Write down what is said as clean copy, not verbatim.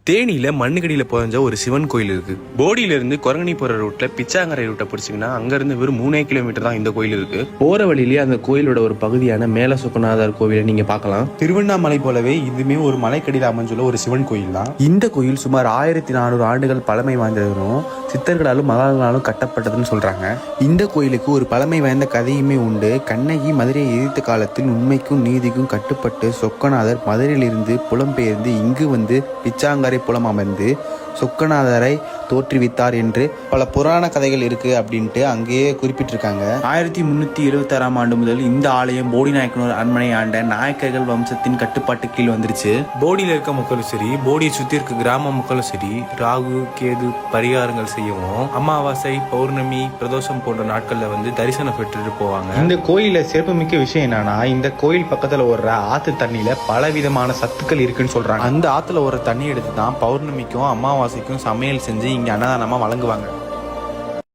தேனியில மண்ணுக்கடியில புதஞ்ச ஒரு சிவன் கோயில் இருக்கு. போடியில இருந்து குரங்கணி போற ரூட்ல பிச்சாங்கரை ரூட்டை பிடிச்சிங்கன்னா அங்க இருந்து வெறும் 3 கிலோமீட்டர் தான் இந்த கோயில் இருக்கு. போற வழியிலேயே அந்த கோயிலோட ஒரு பகுதியான மேல சொக்கநாதர் கோவிலை நீங்க பார்க்கலாம். திருவண்ணாமலை போலவே இதுவுமே ஒரு மலைக்கடியில் அமைஞ்சுள்ள ஒரு சிவன் கோயில் தான். இந்த கோயில் சுமார் 1400 ஆண்டுகள் பழமை வாய்ந்ததும் சித்தர்களாலும் மகான்களாலும் கட்டப்பட்டதுன்னு சொல்றாங்க. இந்த கோயிலுக்கு ஒரு பழமை வாய்ந்த கதையுமே உண்டு. கண்ணகி மதுரையை எதிர்த்த காலத்தில் உண்மைக்கும் நீதிக்கும் கட்டுப்பட்டு சொக்கநாதர் மதுரையிலிருந்து புலம்பெயர்ந்து இங்கு வந்து பிச்சாங்கரை புலம் அமர்ந்து சொக்கநாதரை தோற்றுவித்தார் என்று பல புராண கதைகள் இருக்கு அப்படின்ட்டு அங்கேயே குறிப்பிட்டிருக்காங்க. 1376 ஆண்டு முதல் இந்த ஆலயம் போடி நாயக்கனூர் அரண்மனை ஆண்ட நாயக்கர்கள் வம்சத்தின் கட்டுப்பாட்டு கீழ் வந்துருச்சு. போடியில இருக்க மக்களும் சரி, போடியை சுத்தி இருக்க கிராம மக்களும் சரி, ராகு கேது பரிகாரங்கள் செய்யவும் அமாவாசை பௌர்ணமி பிரதோஷம் போன்ற நாட்கள்ல வந்து தரிசனம் பெற்றுட்டு போவாங்க. இந்த கோயில சிறப்புமிக்க விஷயம் என்னன்னா, இந்த கோயில் பக்கத்துல ஓடுற ஆத்து தண்ணியில பல விதமான சத்துக்கள் இருக்குன்னு சொல்றாங்க. அந்த ஆத்துல ஒரு தண்ணி எடுத்து தான் பௌர்ணமிக்கும் அமாவாசைக்கும் சமையல் செஞ்சு இங்க அன்னதானமா வழங்குவாங்க.